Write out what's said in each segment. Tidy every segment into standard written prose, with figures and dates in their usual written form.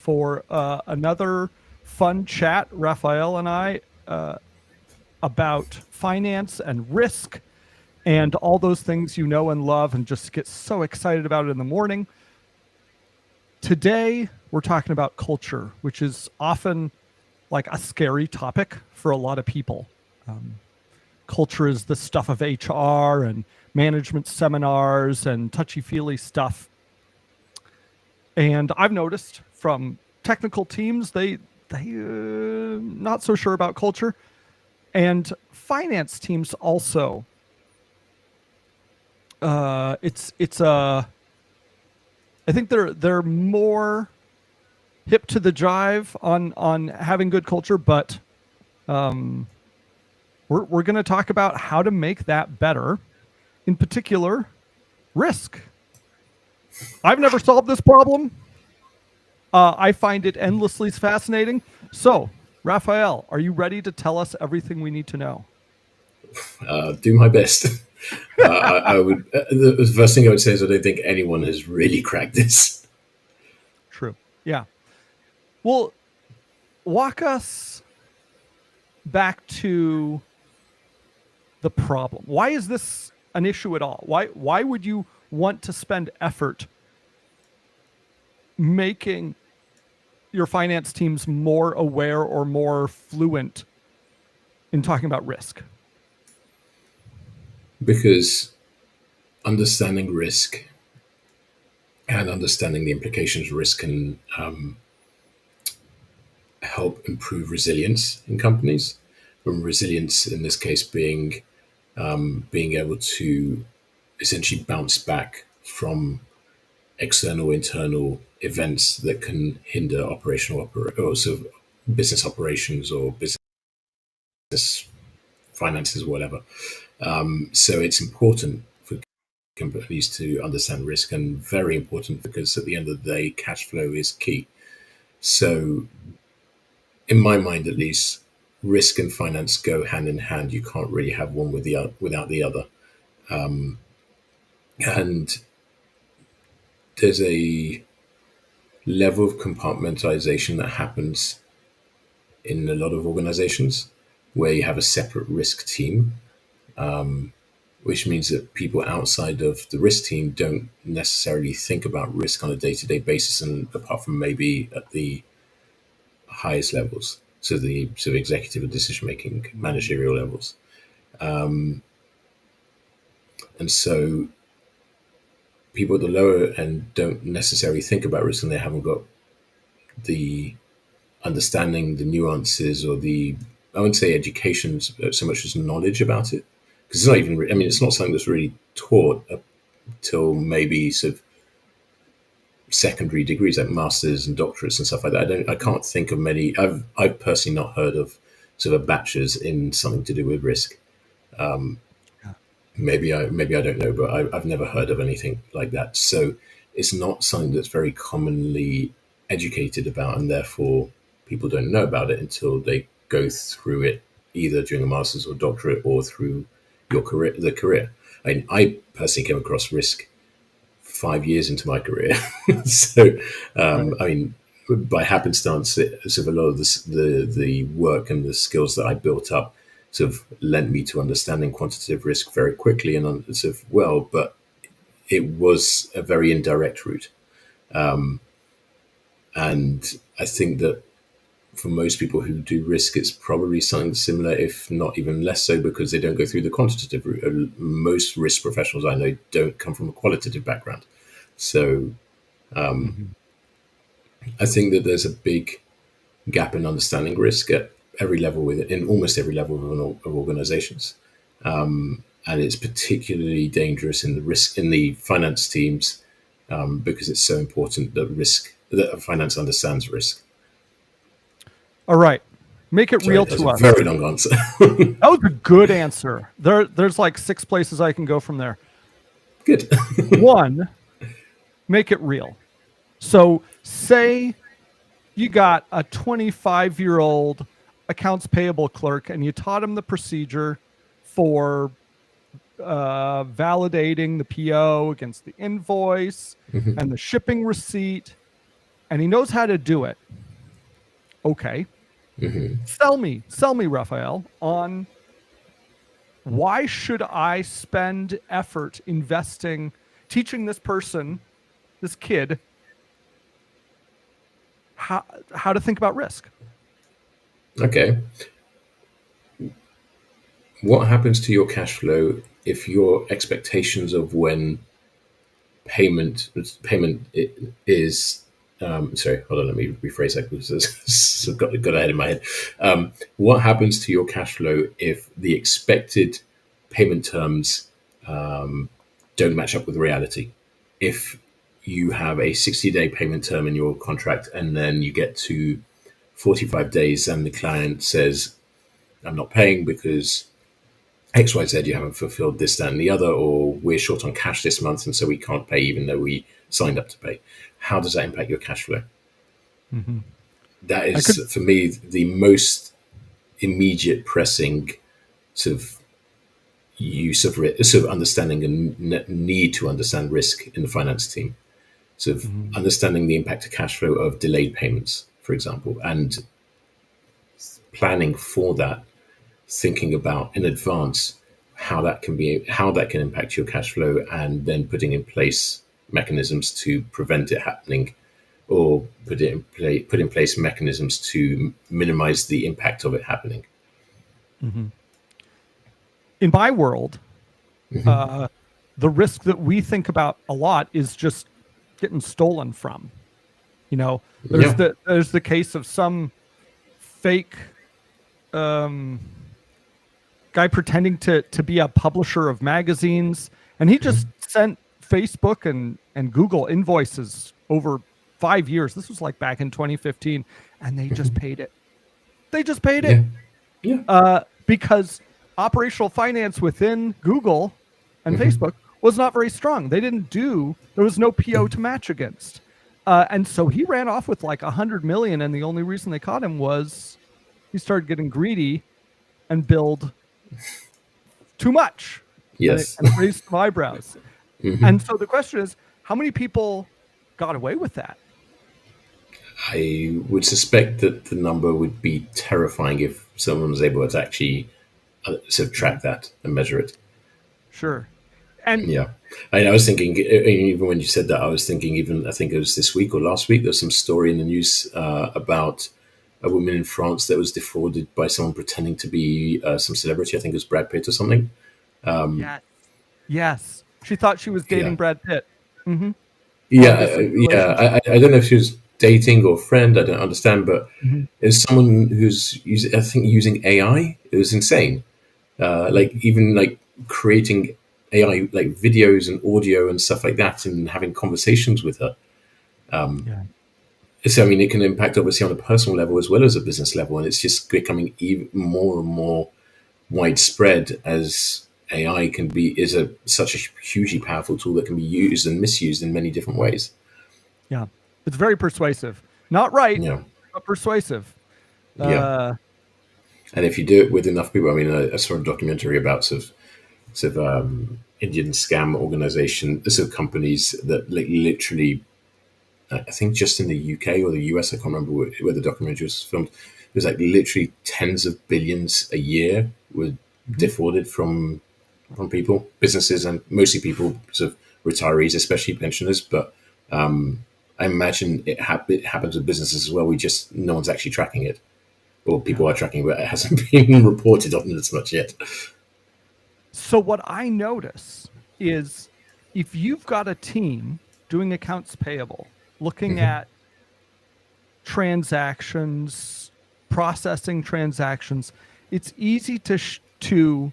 for another fun chat, Raphael and I, about finance and risk and all those things you know and love and just get so excited about it in the morning. Today, we're talking about culture, which is often like a scary topic for a lot of people. Culture is the stuff of HR and management seminars and touchy-feely stuff. And I've noticed from technical teams, they not so sure about culture, and finance teams also. I think they're more hip to the jive on having good culture, but we're going to talk about how to make that better. In particular, risk. I've never solved this problem. I find it endlessly fascinating. So, Raphael, are you ready to tell us everything we need to know? Do my best. I would. The first thing I would say is I don't think anyone has really cracked this. True. Yeah. Well, walk us back to the problem. Why is this an issue at all? Why would you want to spend effort making your finance teams more aware or more fluent in talking about risk? Because understanding risk and understanding the implications of risk can help improve resilience in companies. And resilience in this case being able to essentially bounce back from external, internal events that can hinder or sort of business operations or business finances, whatever. So it's important for companies to understand risk, and very important because at the end of the day, cash flow is key. So, in my mind, at least, risk and finance go hand in hand. You can't really have one without the other. And there's a level of compartmentalization that happens in a lot of organizations where you have a separate risk team, which means that people outside of the risk team don't necessarily think about risk on a day-to-day basis, and apart from maybe at the highest levels, so the sort of executive and decision-making managerial levels. And so people at the lower end don't necessarily think about risk, and they haven't got the understanding, the nuances, or I wouldn't say education so much as knowledge about it. Because it's not even, I mean, it's not something that's really taught up till maybe sort of secondary degrees like masters and doctorates and stuff like that. I can't think of many. I've personally not heard of sort of a bachelor's in something to do with risk. Maybe I don't know, but I've never heard of anything like that. So it's not something that's very commonly educated about, and therefore people don't know about it until they go through it either during a master's or doctorate or through the career. I personally came across risk 5 years into my career. So, Right. I mean, by happenstance, sort of a lot of the work and the skills that I built up sort of lent me to understanding quantitative risk very quickly and sort of well, but it was a very indirect route. And I think that for most people who do risk, it's probably something similar, if not even less so, because they don't go through the quantitative route. Most risk professionals I know don't come from a qualitative background. So Mhm. I think that there's a big gap in understanding risk at every level in almost every level of organizations. And it's particularly dangerous in the finance teams because it's so important that finance understands risk. All right. Make it Sorry, real that was a to us. very long answer. That was a good answer. There's like 6 places I can go from there. Good. One, make it real. So, say you got a 25-year-old accounts payable clerk and you taught him the procedure for validating the PO against the invoice and the shipping receipt. and he knows how to do it. Okay. Sell me, Raphael, on why should I spend effort investing, teaching this person, this kid, how to think about risk? Okay. What happens to your cash flow if your expectations of when payment is sorry, hold on, let me rephrase that because I've got ahead in my head. What happens to your cash flow if the expected payment terms don't match up with reality? If you have a 60-day payment term in your contract and then you get to 45 days and the client says, I'm not paying because XYZ, you haven't fulfilled this, that, and the other, or we're short on cash this month, and so we can't pay even though we signed up to pay. How does that impact your cash flow? That is, for me, the most immediate pressing sort of use of sort of understanding and need to understand risk in the finance team. Sort of understanding the impact to cash flow of delayed payments, for example, and planning for that, thinking about in advance how that can impact your cash flow, and then putting in place mechanisms to prevent it happening, or put in place mechanisms to minimize the impact of it happening. In my world, the risk that we think about a lot is just getting stolen from. You know, there's the case of some fake guy pretending to be a publisher of magazines, and he just sent Facebook and Google invoices over 5 years. This was like back in 2015, and they just paid it. They just paid it. Because operational finance within Google and Facebook was not very strong. There was no PO to match against. And so he ran off with like 100 million. And the only reason they caught him was he started getting greedy and billed too much. Yes. And raised some eyebrows. And so the question is, how many people got away with that? I would suspect that the number would be terrifying if someone was able to actually sort of track that and measure it. Sure. And I was thinking, even when you said that, I was thinking, I think it was this week or last week, there's some story in the news about a woman in France that was defrauded by someone pretending to be some celebrity. I think it was Brad Pitt or something. Yes. She thought she was dating Brad Pitt. I don't know if she was dating or friend. I don't understand, but it's someone who's using AI. It was insane. Like creating AI like videos and audio and stuff like that, and having conversations with her. So I mean, it can impact obviously on a personal level as well as a business level, and it's just becoming even more and more widespread as AI is such a hugely powerful tool that can be used and misused in many different ways. Yeah, it's very persuasive. Not right, but persuasive. And if you do it with enough people, I mean, I saw a documentary about sort of Indian scam organization, sort of companies that literally, I think just in the UK or the US, I can't remember where the documentary was filmed. It was like literally tens of billions a year were defrauded from people, businesses, and mostly people, sort of retirees, especially pensioners. But I imagine it happens with businesses as well. No one's actually tracking it, or people are tracking, but it hasn't been reported on as much yet. So what I notice is if you've got a team doing accounts payable, looking at transactions, processing transactions, it's easy to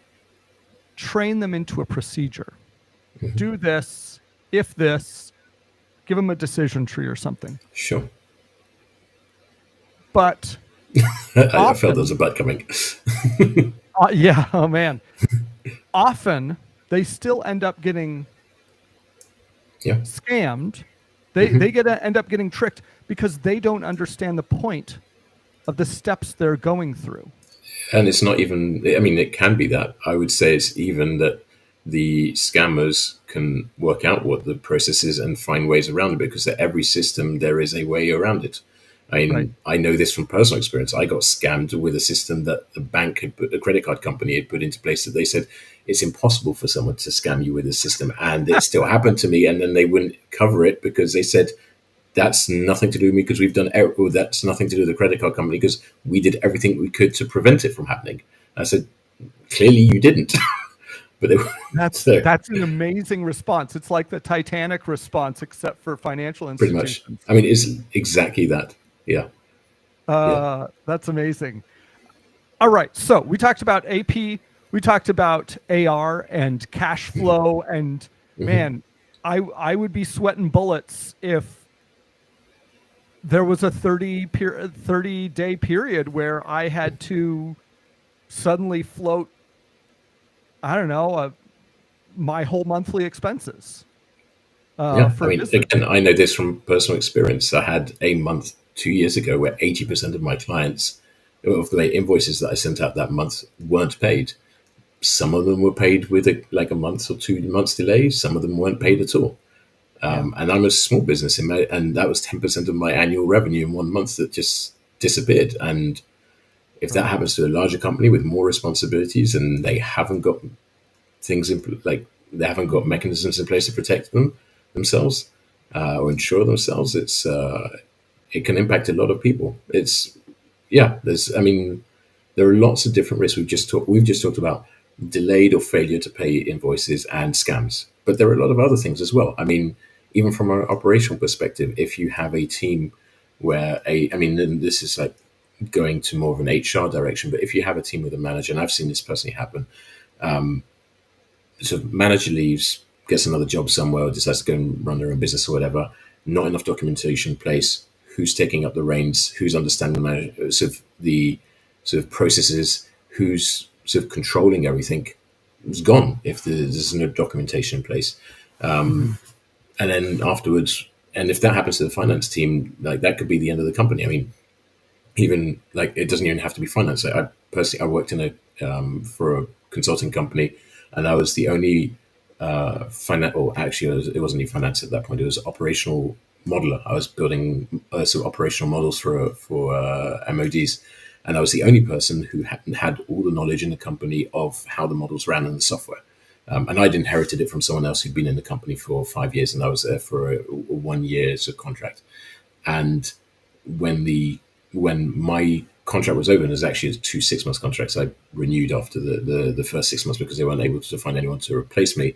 train them into a procedure. Do this, if this, give them a decision tree or something. Sure. But I felt there was a but coming. Oh man. Often they still end up getting scammed. They end up getting tricked because they don't understand the point of the steps they're going through. And it's not even, I mean, it can be that. I would say it's even that the scammers can work out what the process is and find ways around it, because at every system there is a way around it. I mean, Right. I know this from personal experience. I got scammed with a system that the bank had put, a credit card company had put into place, that they said it's impossible for someone to scam you with a system. And it still happened to me. And then they wouldn't cover it because they said, that's nothing to do with me because we've done, or that's nothing to do with the credit card company because we did everything we could to prevent it from happening. I said, clearly you didn't. But they, so That's an amazing response. It's like the Titanic response, except for financial pretty much, institutions. I mean, it's exactly that. Yeah. Yeah. That's amazing. All right. So we talked about AP, we talked about AR and cash flow, and man, I would be sweating bullets if there was a 30-day period where I had to suddenly float, I don't know, my whole monthly expenses. Yeah. For I mean, business. again, I know this from personal experience. I had a month 2 years ago where 80% of my clients, of the invoices that I sent out that month, weren't paid. Some of them were paid with like a month or 2 months delay. Some of them weren't paid at all. And I'm a small business, and that was 10% of my annual revenue in 1 month that just disappeared. And if that happens to a larger company with more responsibilities and they haven't got things in, like they haven't got mechanisms in place to protect themselves or insure themselves, it can impact a lot of people. I mean, there are lots of different risks. We've just talked about delayed or failure to pay invoices and scams, but there are a lot of other things as well. I mean, even from an operational perspective, if you have a team where and this is like going to more of an HR direction, but if you have a team with a manager, and I've seen this personally happen, so manager leaves, gets another job somewhere, or decides to go and run their own business or whatever, not enough documentation in place, who's taking up the reins, who's understanding the sort of processes, who's sort of controlling everything, is gone if there's no documentation in place. And then afterwards, and if that happens to the finance team, like that could be the end of the company. I mean, even like it doesn't even have to be finance. I personally, I worked in for a consulting company, and I was the only finance. Or actually, it wasn't even finance at that point. It was operational modeler. I was building sort of operational models for MODs, and I was the only person who had all the knowledge in the company of how the models ran in the software. And I'd inherited it from someone else who'd been in the company for 5 years, and I was there for a 1 year sort of contract. And when my contract was over, and it was actually 2 6 month contracts, I renewed after the first 6 months because they weren't able to find anyone to replace me.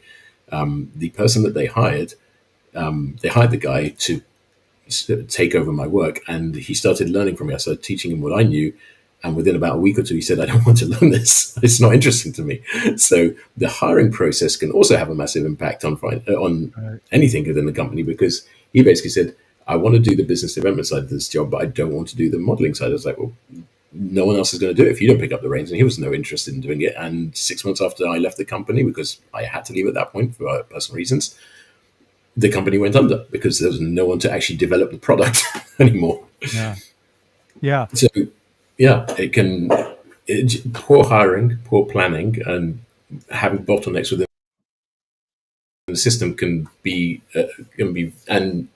The person that they hired the guy to take over my work, and he started learning from me. I started teaching him what I knew, and within about a week or two, he said, "I don't want to learn this. It's not interesting to me." So the hiring process can also have a massive impact on anything within the company, because he basically said, "I want to do the business development side of this job, but I don't want to do the modeling side." I was like, "Well, no one else is going to do it if you don't pick up the reins." And he was no interested in doing it. And 6 months after I left the company, because I had to leave at that point for personal reasons, the company went under because there was no one to actually develop the product anymore. Yeah. Yeah. So, yeah, poor hiring, poor planning, and having bottlenecks within the system can be, and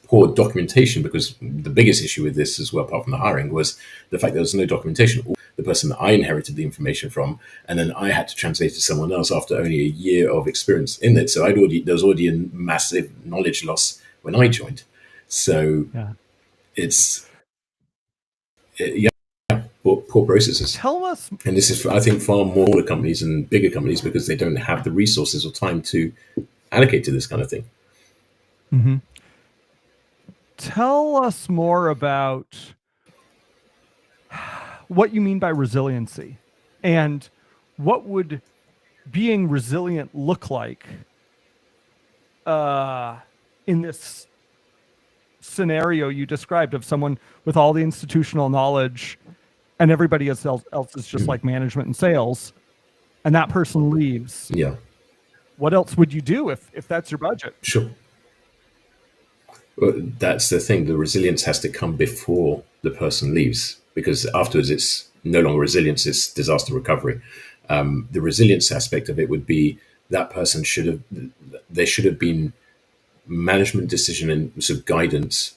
poor documentation, because the biggest issue with this as well, apart from the hiring, was the fact there was no documentation. The person that I inherited the information from, and then I had to translate it to someone else after only a year of experience in it. So there was already a massive knowledge loss when I joined. So it's poor processes. Tell us, And this is, I think, far more smaller companies and bigger companies, because they don't have the resources or time to allocate to this kind of thing. Tell us more about what you mean by resiliency, and what would being resilient look like in this scenario you described of someone with all the institutional knowledge and everybody else is just like management and sales, and that person leaves. Yeah. What else would you do if that's your budget? Sure. Well, that's the thing. The resilience has to come before the person leaves, because afterwards it's no longer resilience, it's disaster recovery. The resilience aspect of it would be that person should have, there should have been management decision and sort of guidance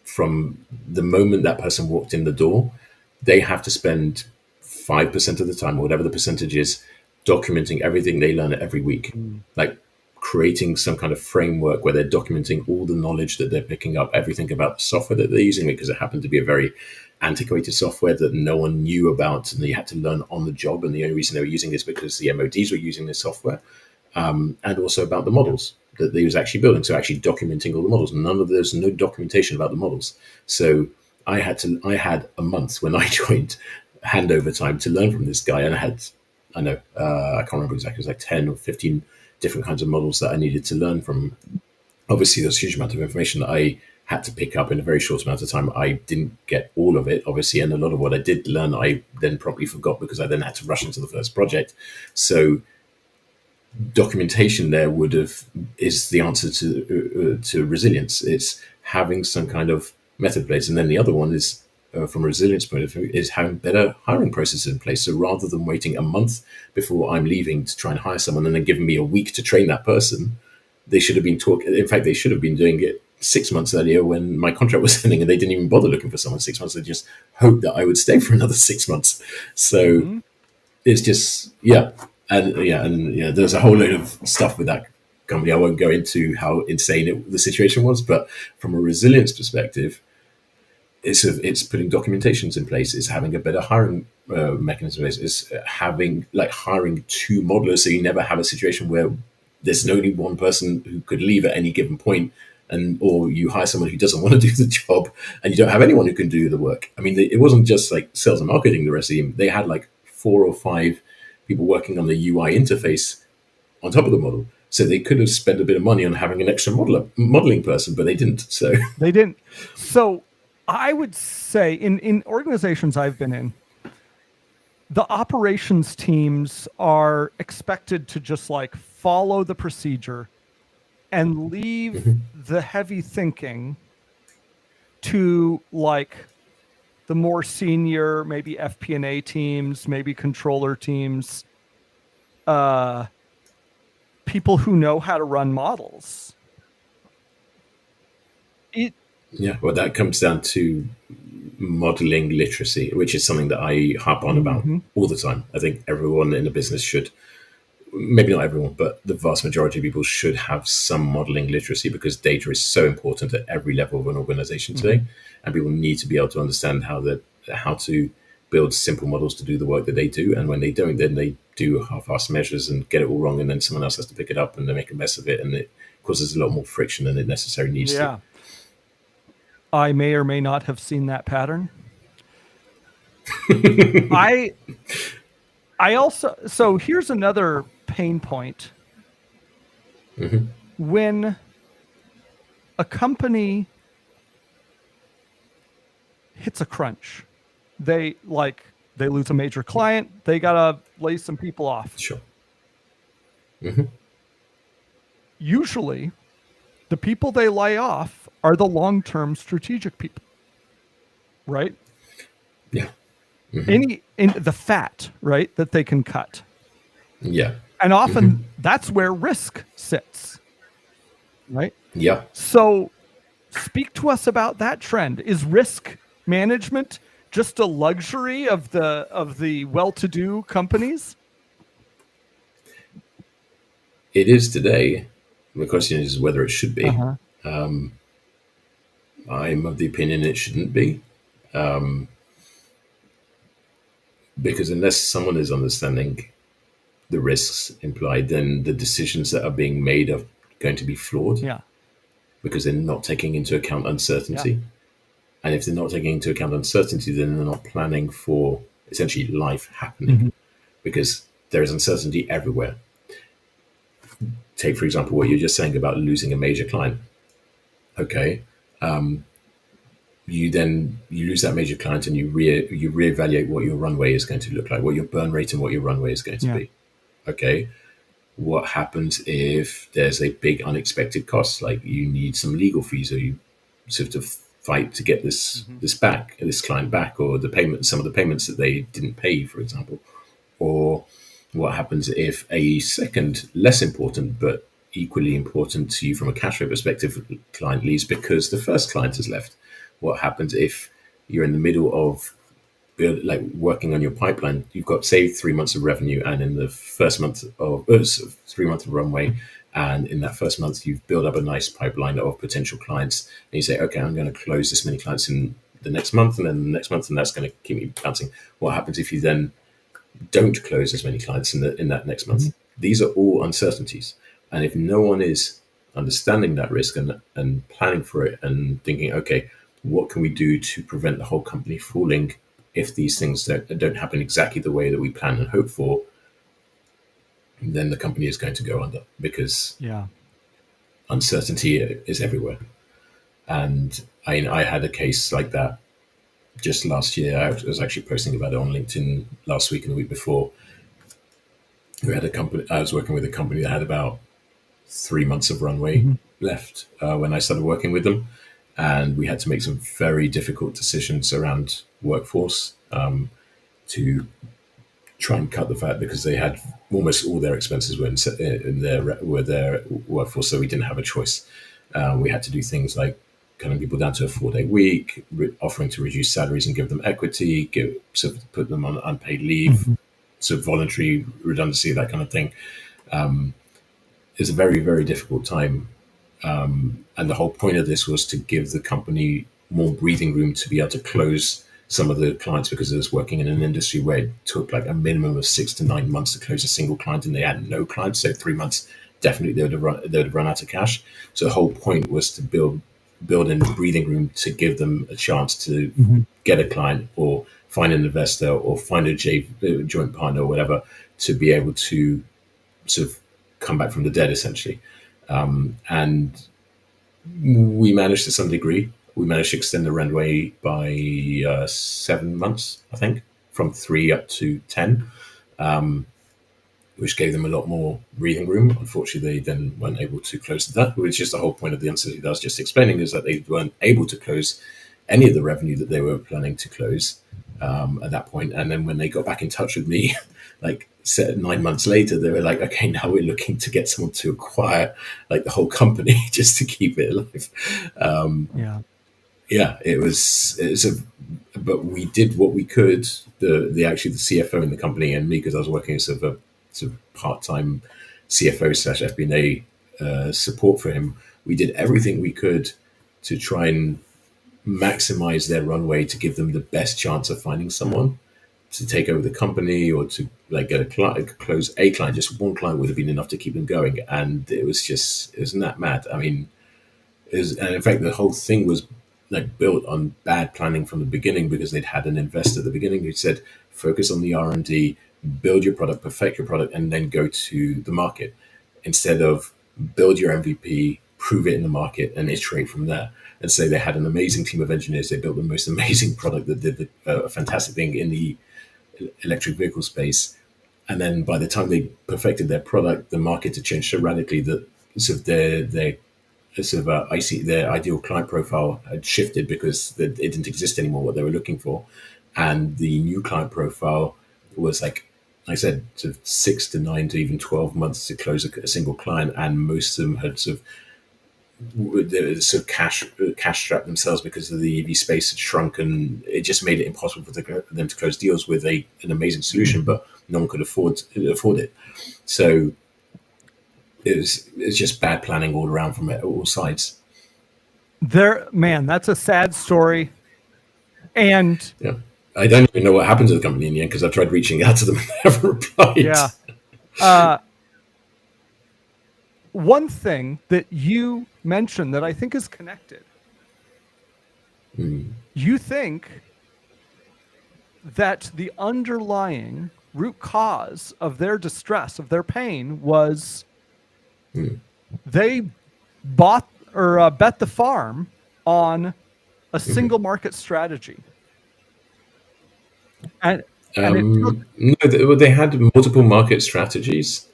from the moment that person walked in the door. They have to spend 5% of the time, or whatever the percentage is, documenting everything they learn every week. Like creating some kind of framework where they're documenting all the knowledge that they're picking up, everything about the software that they're using, because it happened to be a very antiquated software that no one knew about and they had to learn on the job. And the only reason they were using this because the MODs were using this software, and also about the models that they was actually building. So actually documenting all the models. There's no documentation about the models. So I had a month when I joined handover time to learn from this guy, and I can't remember exactly, it was like 10 or 15 different kinds of models that I needed to learn from. Obviously, there's a huge amount of information that I had to pick up in a very short amount of time. I didn't get all of it, obviously, and a lot of what I did learn, I then promptly forgot because I then had to rush into the first project. So documentation there is the answer to resilience. It's having some kind of method place, and then the other one is from a resilience point of view is having better hiring processes in place. So rather than waiting a month before I'm leaving to try and hire someone and then giving me a week to train that person, they should have been talking. In fact, they should have been doing it 6 months earlier when my contract was ending, and they didn't even bother looking for someone 6 months. They just hoped that I would stay for another 6 months. So it's just and there's a whole load of stuff with that company. I won't go into how insane the situation was, but from a resilience perspective, it's putting documentations in place. It's having a better hiring mechanism. It's having hiring two modelers, so you never have a situation where there's only one person who could leave at any given point, or you hire someone who doesn't want to do the job, and you don't have anyone who can do the work. I mean, it wasn't just like sales and marketing. The rest of the team, they had like 4 or 5 people working on the UI interface on top of the model. So they could have spent a bit of money on having an extra modeling person, but they didn't. So they didn't. So I would say in organizations I've been in, the operations teams are expected to just like follow the procedure and leave the heavy thinking to like the more senior, maybe FP&A teams, maybe controller teams, people who know how to run models. Well, that comes down to modeling literacy, which is something that I harp on about all the time. I think everyone in the business should, maybe not everyone, but the vast majority of people should have some modeling literacy, because data is so important at every level of an organization today, and people need to be able to understand how to build simple models to do the work that they do. And when they don't, then they do half-assed measures and get it all wrong, and then someone else has to pick it up and they make a mess of it, and it causes a lot more friction than it necessarily needs to. I may or may not have seen that pattern. I also, so here's another pain point. When a company hits a crunch, they lose a major client, they gotta lay some people off. Sure. Usually the people they lay off are the long-term strategic people, right? Yeah. In the fat, right, that they can cut. Yeah. And often that's where risk sits, right? Yeah. So speak to us about that trend. Is risk management just a luxury of the well-to-do companies? It is today. The question is whether it should be. I'm of the opinion it shouldn't be. Because unless someone is understanding the risks implied, then the decisions that are being made are going to be flawed. Yeah. Because they're not taking into account uncertainty. Yeah. And if they're not taking into account uncertainty, then they're not planning for essentially life happening. Because there is uncertainty everywhere. Take, for example, what you're just saying about losing a major client. Okay. You lose that major client, and you reevaluate what your runway is going to look like, what your burn rate and what your runway is going to be. Okay. What happens if there's a big unexpected cost, like you need some legal fees, or you sort of fight to get this client back, or some of the payments that they didn't pay, for example, or what happens if a second, less important, but equally important to you from a cash flow perspective, client leaves because the first client has left? What happens if you're in the middle of working on your pipeline? You've got, say, 3 months of revenue, and in the first month of 3 months of runway, and in that first month, you've built up a nice pipeline of potential clients, and you say, okay, I'm going to close this many clients in the next month, and then the next month, and that's going to keep me bouncing. What happens if you then don't close as many clients in that next month? These are all uncertainties. And if no one is understanding that risk and planning for it and thinking, okay, what can we do to prevent the whole company falling if these things don't happen exactly the way that we plan and hope for, then the company is going to go under because Yeah. uncertainty is everywhere. And I had a case like that just last year. I was actually posting about it on LinkedIn last week and the week before. We had a company. I was working with a company that had about 3 months of runway left when I started working with them, and we had to make some very difficult decisions around workforce to try and cut the fat because they had almost all their expenses in their workforce, so we didn't have a choice. We had to do things like cutting people down to a 4-day week, offering to reduce salaries and give them equity, put them on unpaid leave, sort of voluntary redundancy, that kind of thing. It's a very, very difficult time. And the whole point of this was to give the company more breathing room to be able to close some of the clients, because it was working in an industry where it took like a minimum of 6 to 9 months to close a single client, and they had no clients. So 3 months, definitely they would have run out of cash. So the whole point was to build in breathing room to give them a chance to get a client or find an investor or find a joint partner or whatever to be able to sort of come back from the dead, essentially. And we managed to some degree. We managed to extend the runway by 7 months, I think, from 3 up to 10, which gave them a lot more breathing room. Unfortunately, they then weren't able to close that, which is the whole point of the uncertainty that I was just explaining, is that they weren't able to close any of the revenue that they were planning to close at that point. And then when they got back in touch with me, like 9 months later, they were like, okay, now we're looking to get someone to acquire like the whole company just to keep it alive. But we did what we could. The CFO in the company and me, because I was working as sort of part-time CFO / FP&A support for him. We did everything we could to try and maximize their runway to give them the best chance of finding someone to take over the company or to like get a client, close a client. Just one client would have been enough to keep them going, and it wasn't that mad. I mean, and in fact, the whole thing was like built on bad planning from the beginning, because they'd had an investor at the beginning who said, focus on the R&D, build your product, perfect your product, and then go to the market, instead of build your MVP, prove it in the market, and iterate from there. And so they had an amazing team of engineers. They built the most amazing product that did a fantastic thing in the electric vehicle space. And then by the time they perfected their product, the market had changed so radically that sort of their ideal client profile had shifted, because it didn't exist anymore, what they were looking for. And the new client profile was, like I said, sort of 6 to 9 to even 12 months to close a single client. And most of them had sort of cash strapped themselves, because of the EV space had shrunk, and it just made it impossible for them to close deals with an amazing solution, but no one could afford it. So it's just bad planning all around from all sides. Man, that's a sad story. And yeah, I don't even know what happened to the company in the end, because I tried reaching out to them and they haven't replied. Yeah. One thing that you mentioned that I think is connected. You think that the underlying root cause of their distress, of their pain, was they bought or bet the farm on a single market strategy. And no, they had multiple market strategies,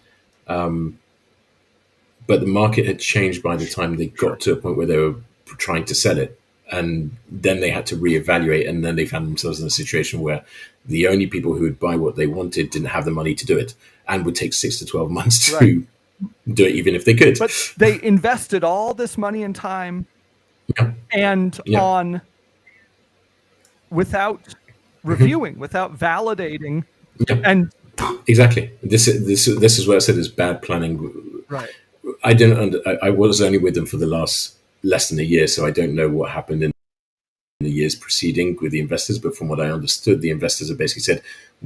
but the market had changed by the time they got to a point where they were trying to sell it. and then they had to reevaluate, and then they found themselves in a situation where the only people who would buy what they wanted didn't have the money to do it, and would take 6 to 12 months to Right. do it, even if they could. But they invested all this money and time Yeah. and Yeah. on without reviewing, without validating, Yeah. and Exactly. This is what I said is bad planning. right. I was only with them for the last less than a year, so I don't know what happened in the years preceding with the investors. But from what I understood, the investors have basically said,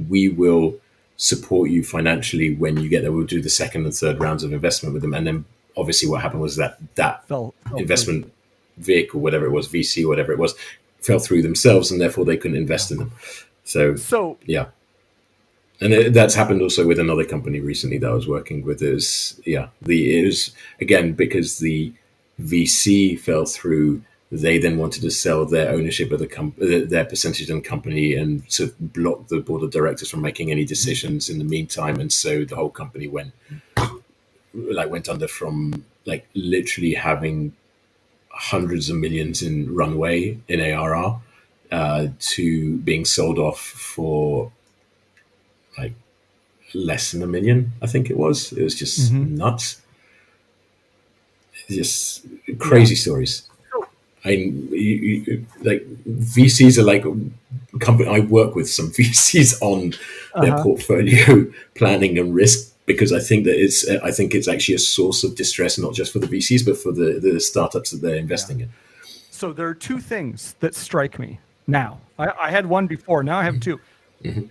we will support you financially when you get there. We'll do the second and third rounds of investment with them. And then obviously what happened was that Fell investment vehicle, whatever it was, VC, whatever it was, fell through themselves, and therefore they couldn't invest in them. So yeah. And that's happened also with another company recently that I was working with. It was again, because the VC fell through. They then wanted to sell their ownership of their percentage in the company, and to block the board of directors from making any decisions in the meantime. And so the whole company went under from like literally having hundreds of millions in runway in ARR to being sold off for like less than $1 million. I think it was just nuts. Just crazy stories. Like VCs are like company. I work with some VCs on their portfolio planning and risk, because I think it's actually a source of distress, not just for the VCs, but for the startups that they're investing in. So there are two things that strike me now. I had one before, now I have two. Mm-hmm.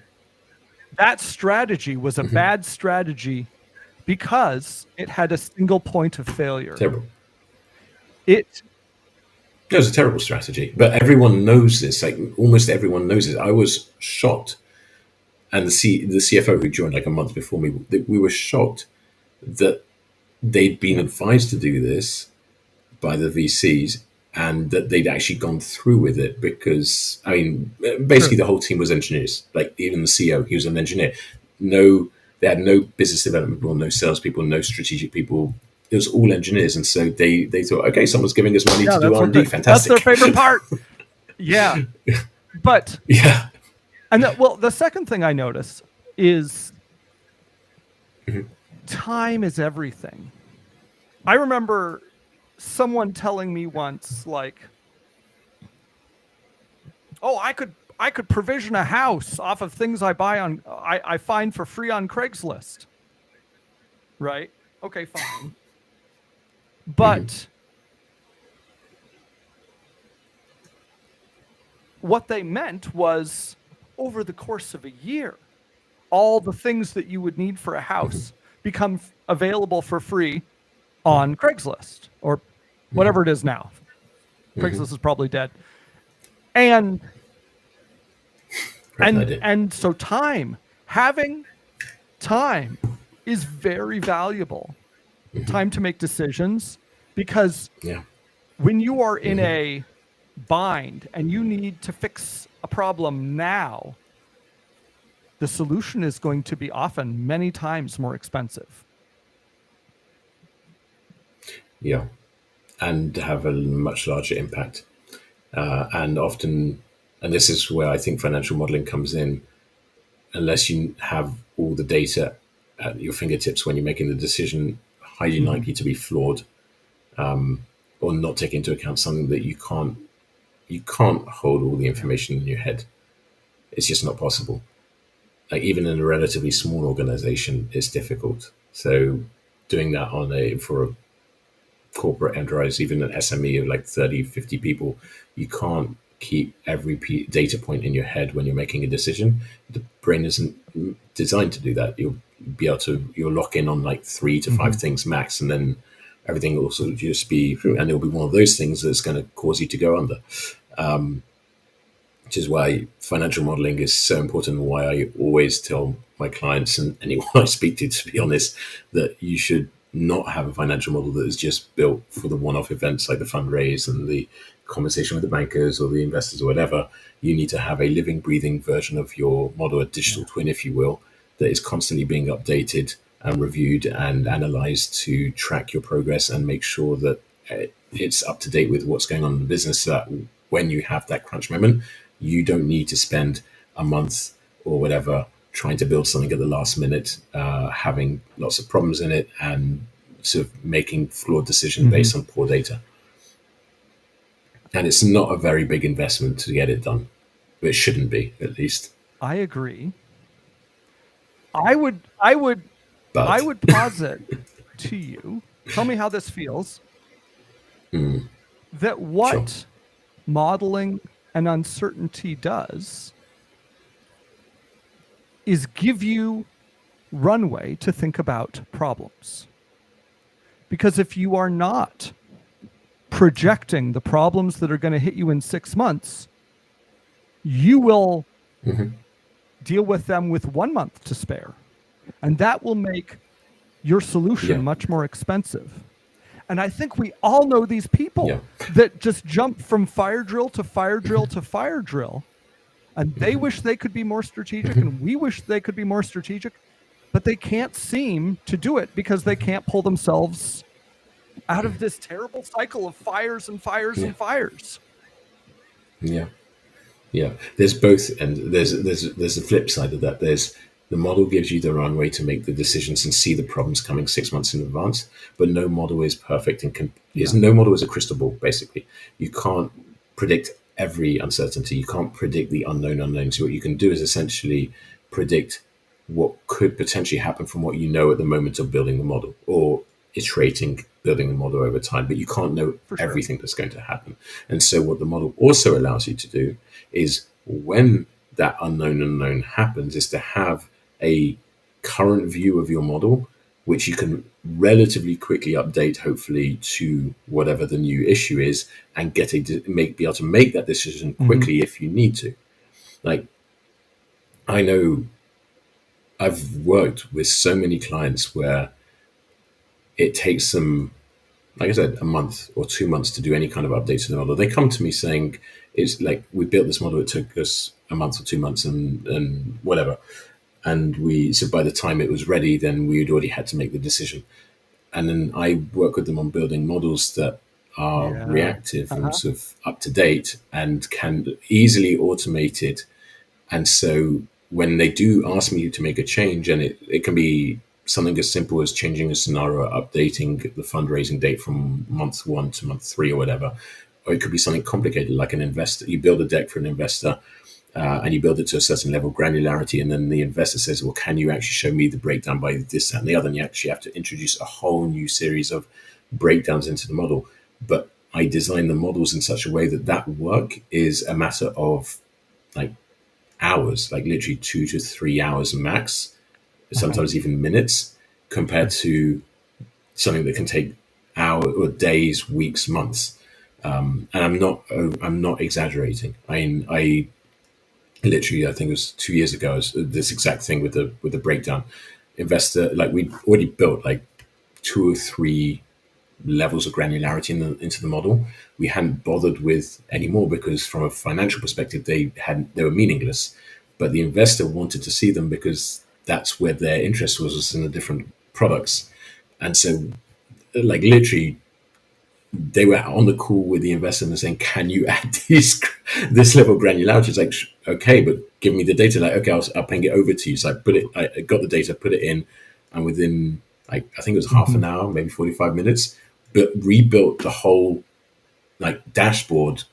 That strategy was a bad strategy because it had a single point of failure. Terrible. It was a terrible strategy, but everyone knows this. Like almost everyone knows it. I was shocked, and the CFO who joined like a month before me, we were shocked that they'd been advised to do this by the VCs, and that they'd actually gone through with it, because I mean, basically the whole team was engineers. Like even the CEO, he was an engineer. They had no business development people, no salespeople, no strategic people. It was all engineers, and so they thought, okay, someone's giving us money to do R&D. Fantastic. That's their favorite part. Yeah, but yeah. And the second thing I notice is time is everything. I remember someone telling me once, like, oh, I could provision a house off of things I buy I find for free on Craigslist. Right? Okay, fine. But what they meant was, over the course of a year, all the things that you would need for a house become available for free on Craigslist or whatever it is now. Craigslist is probably dead. And so having time is very valuable. Time to make decisions, because when you are in a bind and you need to fix a problem now, the solution is going to be often many times more expensive. Yeah, and have a much larger impact. And often, and this is where I think financial modeling comes in, unless you have all the data at your fingertips when you're making the decision, highly likely to be flawed, or not take into account something that you can't hold all the information in your head. It's just not possible. Like even in a relatively small organization, it's difficult. So doing that for a corporate enterprise, even an SME of like 30, 50 people, you can't keep every data point in your head when you're making a decision. The brain isn't designed to do that. You'll lock in on like 3 to 5 things max, and then everything will sort of just be, and it'll be one of those things that's going to cause you to go under. Which is why financial modeling is so important, and why I always tell my clients and anyone I speak to be honest, that you should not have a financial model that is just built for the one-off events like the fundraise and the conversation with the bankers or the investors or whatever. You need to have a living, breathing version of your model, a digital twin, if you will, that is constantly being updated and reviewed and analyzed to track your progress and make sure that it's up to date with what's going on in the business, so that when you have that crunch moment, you don't need to spend a month or whatever trying to build something at the last minute, having lots of problems in it, and sort of making flawed decisions based on poor data. And it's not a very big investment to get it done. But it shouldn't be, at least. I agree. I would But posit to you, tell me how this feels, that what modeling and uncertainty does is give you runway to think about problems. Because if you are not projecting the problems that are going to hit you in 6 months, you will deal with them with 1 month to spare. And that will make your solution much more expensive. And I think we all know these people that just jump from fire drill to fire drill to fire drill. And they wish they could be more strategic, and we wish they could be more strategic, but they can't seem to do it because they can't pull themselves out of this terrible cycle of fires and fires and fires. Yeah. There's both, and there's the flip side of that. There's the model gives you the runway to make the decisions and see the problems coming 6 months in advance, but no model is perfect and no model is a crystal ball. Basically, you can't predict every uncertainty. You can't predict the unknown unknowns. What you can do is essentially predict what could potentially happen from what you know at the moment of building the model, or iterating, building the model over time, but you can't know everything that's going to happen. And so what the model also allows you to do is, when that unknown happens, is to have a current view of your model, which you can relatively quickly update, hopefully, to whatever the new issue is, and be able to make that decision quickly if you need to. Like, I know I've worked with so many clients where it takes them, like I said, a month or 2 months to do any kind of update to the model. They come to me saying, it's like, we built this model, it took us a month or 2 months and whatever. And so by the time it was ready, then we'd already had to make the decision. And then I work with them on building models that are reactive and sort of up to date and can easily automate it. And so when they do ask me to make a change, and it can be something as simple as changing a scenario, updating the fundraising date from month 1 to month 3 or whatever, or it could be something complicated like an investor. You build a deck for an investor, and you build it to a certain level of granularity, and then the investor says, well, can you actually show me the breakdown by this, that, and the other? And you actually have to introduce a whole new series of breakdowns into the model. But I design the models in such a way that work is a matter of like hours, like literally 2 to 3 hours max, sometimes even minutes, compared to something that can take hours or days, weeks, months. And I'm not exaggerating. I literally, I think it was 2 years ago, this exact thing with the breakdown. Investor, like, we'd already built like 2 or 3 levels of granularity into the model. We hadn't bothered with anymore because from a financial perspective, they were meaningless. But the investor wanted to see them because that's where their interest was in the different products. And so, like, literally, they were on the call with the investor and saying, can you add this level of granularity? It's like, okay, but give me the data. Like, okay, I'll ping it over to you. So I got the data, put it in, and within, like, I think it was half an hour, maybe 45 minutes, but rebuilt the whole like dashboard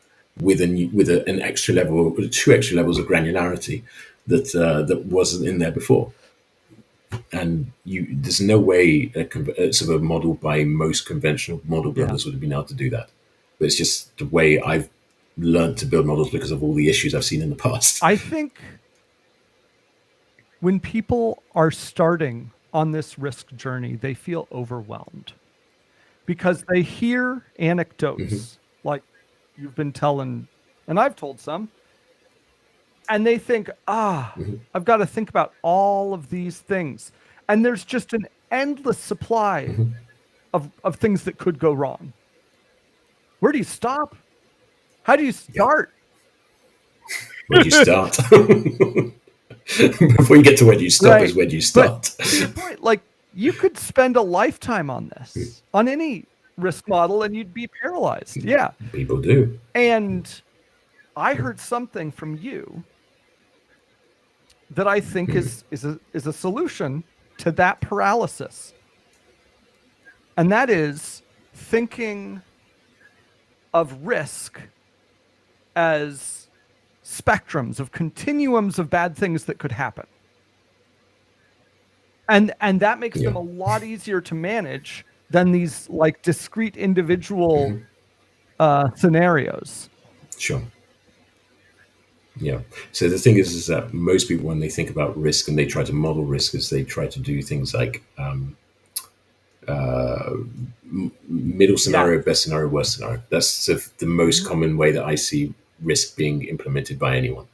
with an extra level, 2 extra levels of granularity that wasn't in there before. And there's no way sort of a model by most conventional model builders would have been able to do that. But it's just the way I've learned to build models because of all the issues I've seen in the past. I think when people are starting on this risk journey, they feel overwhelmed because they hear anecdotes like you've been telling, and I've told some, and they think, I've got to think about all of these things. And there's just an endless supply of things that could go wrong. Where do you stop? How do you start? Where do you start? Before you get to where do you stop is where do you start. But to your point, like, you could spend a lifetime on this, on any risk model, and you'd be paralyzed. Yeah. People do. And I heard something from you that I think is a solution to that paralysis. And that is thinking of risk as spectrums, of continuums of bad things that could happen. And that makes them a lot easier to manage than these like discrete individual scenarios. Sure. Yeah. So the thing is that most people, when they think about risk and they try to model risk, is they try to do things like middle scenario, best scenario, worst scenario. That's sort of the most common way that I see risk being implemented by anyone.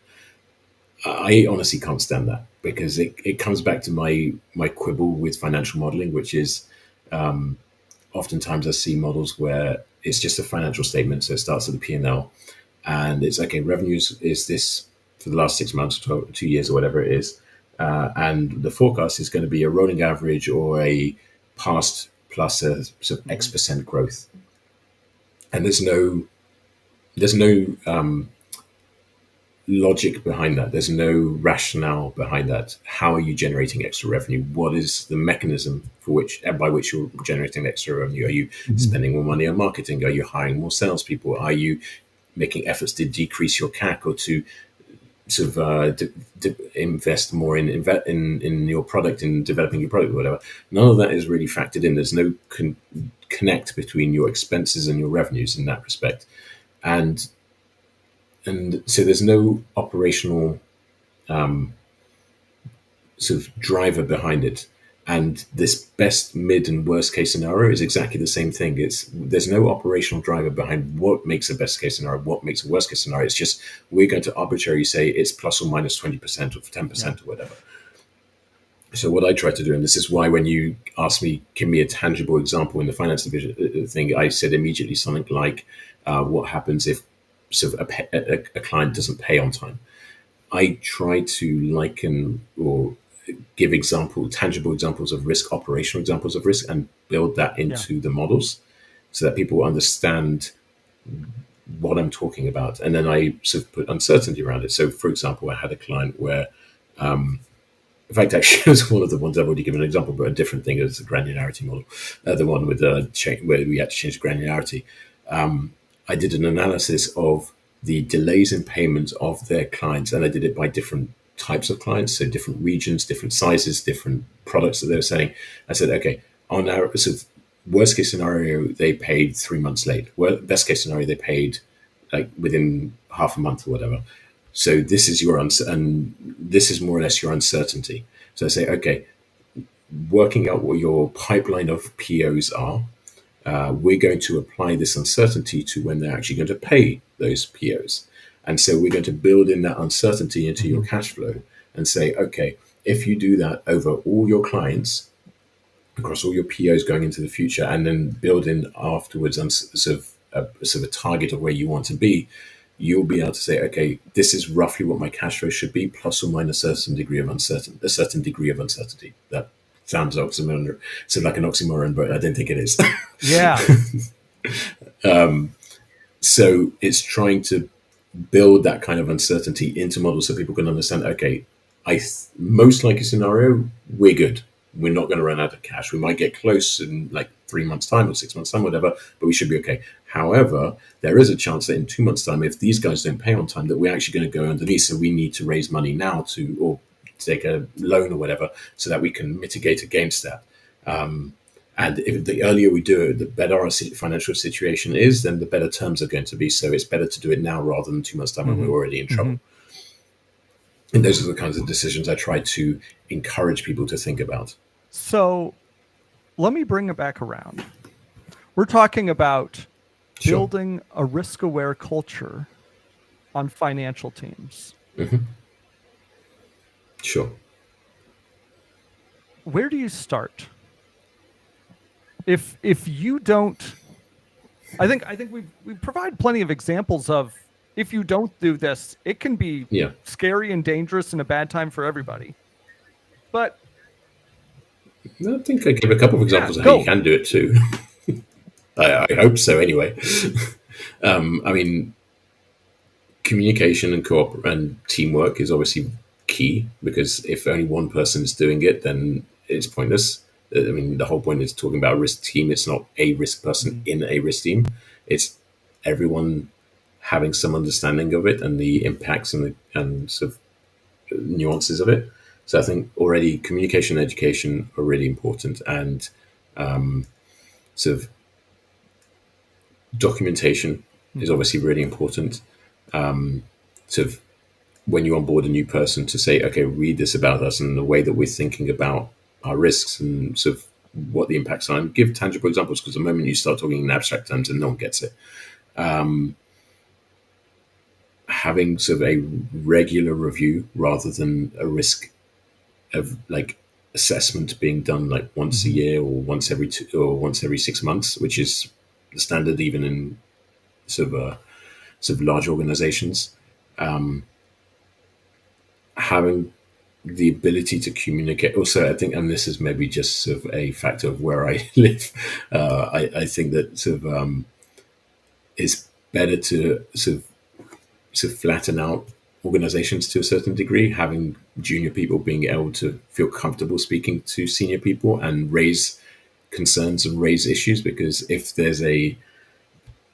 I honestly can't stand that, because it comes back to my quibble with financial modeling, which is oftentimes I see models where it's just a financial statement. So it starts at the P&L, and it's okay, revenues is this for the last 6 months, 2 years, or whatever it is. And the forecast is going to be a rolling average or a past plus a sort of X% growth. And there's no logic behind that. There's no rationale behind that. How are you generating extra revenue? What is the mechanism by which you're generating extra revenue? Are you spending more money on marketing? Are you hiring more salespeople? Are you making efforts to decrease your CAC, or to sort of invest more in your product, in developing your product, or whatever? None of that is really factored in. There's no connect between your expenses and your revenues in that respect, and so there's no operational sort of driver behind it. And this best, mid, and worst case scenario is exactly the same thing. There's no operational driver behind what makes a best case scenario, what makes a worst case scenario. It's just we're going to arbitrarily say it's plus or minus 20% or 10% or whatever. So what I try to do, and this is why when you asked me, give me a tangible example in the finance division thing, I said immediately something like, what happens if sort of a client doesn't pay on time? I try to liken or give tangible examples of risk, operational examples of risk, and build that into the models so that people understand what I'm talking about. And then I sort of put uncertainty around it. So, for example, I had a client where, in fact, actually, it was one of the ones I've already given an example, but a different thing is the granularity model, the one with where we had to change the granularity. I did an analysis of the delays in payment of their clients, and I did it by different types of clients, so different regions, different sizes, different products that they were selling. I said, okay, on our sort of worst case scenario, they paid 3 months late. Best case scenario, they paid like within half a month or whatever. So this is and this is more or less your uncertainty. So I say, okay, working out what your pipeline of POs are, we're going to apply this uncertainty to when they're actually going to pay those POs. And so we're going to build in that uncertainty into your cash flow and say, okay, if you do that over all your clients, across all your POs going into the future, and then build in afterwards sort of a target of where you want to be, you'll be able to say, okay, this is roughly what my cash flow should be, plus or minus a certain degree of uncertainty. That sounds oxymoron, so like an oxymoron, but I don't think it is. Yeah. So it's trying to build that kind of uncertainty into models so people can understand, okay, most likely scenario, we're good. We're not going to run out of cash. We might get close in like 3 months' time or 6 months' time, whatever, but we should be okay. However, there is a chance that in 2 months' time, if these guys don't pay on time, that we're actually going to go underneath. So we need to raise money now or take a loan or whatever, so that we can mitigate against that. And if the earlier we do it, the better our financial situation is, then the better terms are going to be. So it's better to do it now rather than 2 months' time when we're already in trouble. And those are the kinds of decisions I try to encourage people to think about. So let me bring it back around. We're talking about building a risk-aware culture on financial teams. Sure. Where do you start? If you don't, I think we provide plenty of examples of, if you don't do this, it can be scary and dangerous and a bad time for everybody. But I think I give a couple of examples of how you can do it too. I hope so anyway. I mean, communication and and teamwork is obviously key, because if only one person is doing it, then it's pointless. I mean, the whole point is talking about a risk team. It's not a risk person in a risk team. It's everyone having some understanding of it and the impacts and sort of nuances of it. So I think already communication and education are really important, and sort of documentation is obviously really important. Sort of when you onboard a new person, to say, okay, read this about us and the way that we're thinking about our risks and sort of what the impacts are, and give tangible examples, because the moment you start talking in abstract terms and no one gets it. Having sort of a regular review rather than a risk of like assessment being done like once a year or once every 6 months, which is the standard even in sort of large organizations. Having the ability to communicate. Also, I think, and this is maybe just sort of a factor of where I live, I think that sort of it's better to sort of flatten out organizations to a certain degree, having junior people being able to feel comfortable speaking to senior people and raise concerns and raise issues. Because if there's a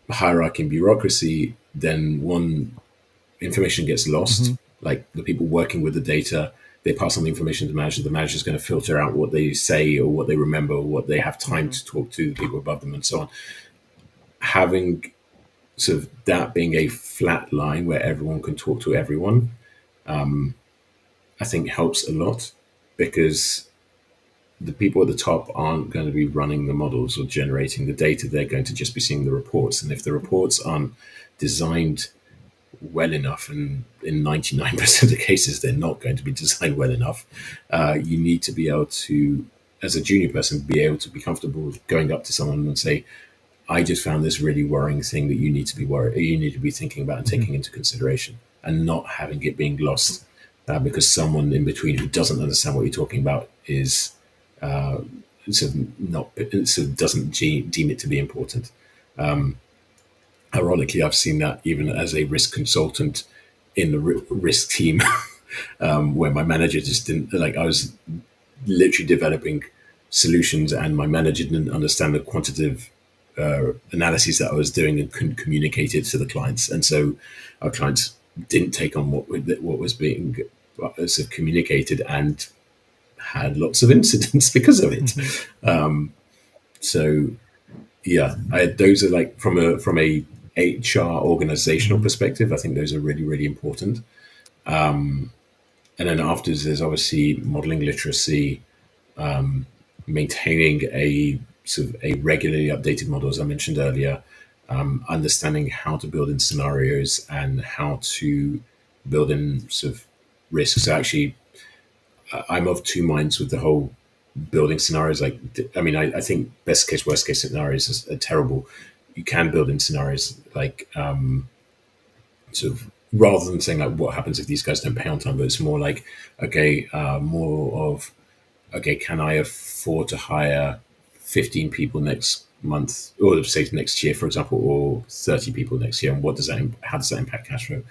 hierarchy and bureaucracy, then one, information gets lost. Like the people working with the data, they pass on the information to the manager. The manager is going to filter out what they say or what they remember or what they have time to talk to the people above them and so on. Having sort of that being a flat line where everyone can talk to everyone, I think helps a lot, because the people at the top aren't going to be running the models or generating the data. They're going to just be seeing the reports. And if the reports aren't designed well enough, and in 99% of cases they're not going to be designed well enough, you need to be able to, as a junior person, be able to be comfortable going up to someone and say, I just found this really worrying thing that you need to be thinking about and taking into consideration, and not having it being lost because someone in between who doesn't understand what you're talking about is sort of not sort of doesn't deem it to be important. Ironically, I've seen that even as a risk consultant in the risk team, where my manager just didn't, like, I was literally developing solutions and my manager didn't understand the quantitative analyses that I was doing and couldn't communicate it to the clients. And so our clients didn't take on what was being sort of communicated, and had lots of incidents because of it. So yeah, those are like from a HR organizational perspective, I think those are really, really important. And then afterwards, there's obviously modeling literacy, maintaining a sort of a regularly updated model, as I mentioned earlier, understanding how to build in scenarios and how to build in sort of risks. So actually, I'm of two minds with the whole building scenarios. Like, I mean, I think best case, worst case scenarios are terrible. You can build in scenarios like sort of, rather than saying like what happens if these guys don't pay on time, but it's more like, okay, more of, okay, can I afford to hire 15 people next month, or say next year, for example, or 30 people next year, and how does that impact cash flow?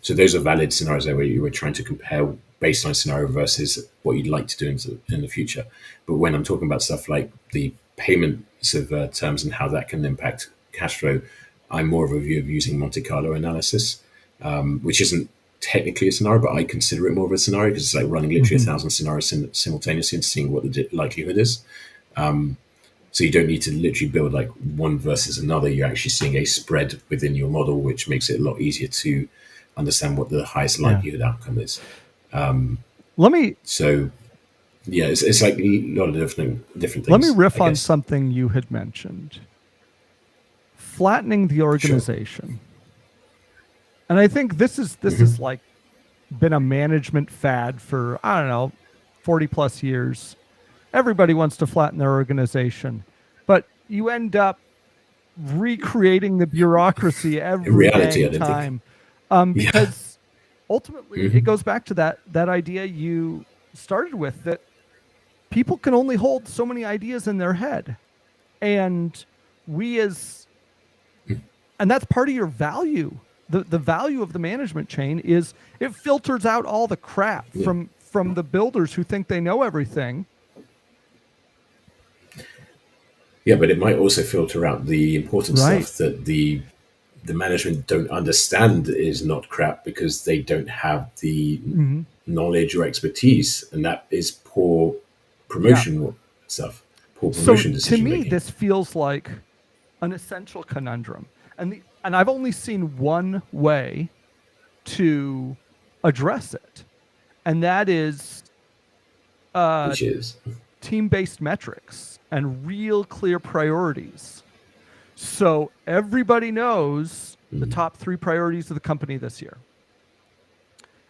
So those are valid scenarios there where you were trying to compare baseline scenario versus what you'd like to do in the future. But when I'm talking about stuff like the payment sort of terms and how that can impact cash flow, I'm more of a view of using Monte Carlo analysis, which isn't technically a scenario, but I consider it more of a scenario because it's like running literally 1,000 scenarios simultaneously and seeing what the likelihood is. So you don't need to literally build like one versus another. You're actually seeing a spread within your model, which makes it a lot easier to understand what the highest likelihood outcome is. So yeah, it's like a lot of different things. Let me riff on something you had mentioned. Flattening the organization. Sure. And I think this is like been a management fad for, I don't know, 40 plus years. Everybody wants to flatten their organization, but you end up recreating the bureaucracy every time. Because ultimately it goes back to that idea you started with, that people can only hold so many ideas in their head. And that's part of your value the value of the management chain is it filters out all the crap from the builders who think they know everything. Yeah, but it might also filter out the important Right. stuff that the management don't understand is not crap because they don't have the knowledge or expertise, and that is poor promotion stuff, poor So promotion to decision me, making. this feels like an essential conundrum, and I've only seen one way to address it, and that is Which is team-based metrics and real clear priorities. So everybody knows the top 3 priorities of the company this year.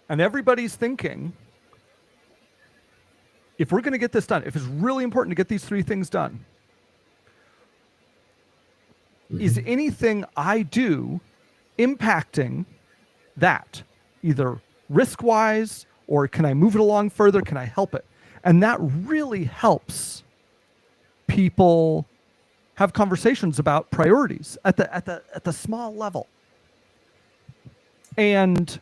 And everybody's thinking, if we're going to get this done, if it's really important to get these 3 things done, is anything I do impacting that, either risk-wise, or can I move it along further? Can I help it? And that really helps people have conversations about priorities at the small level. And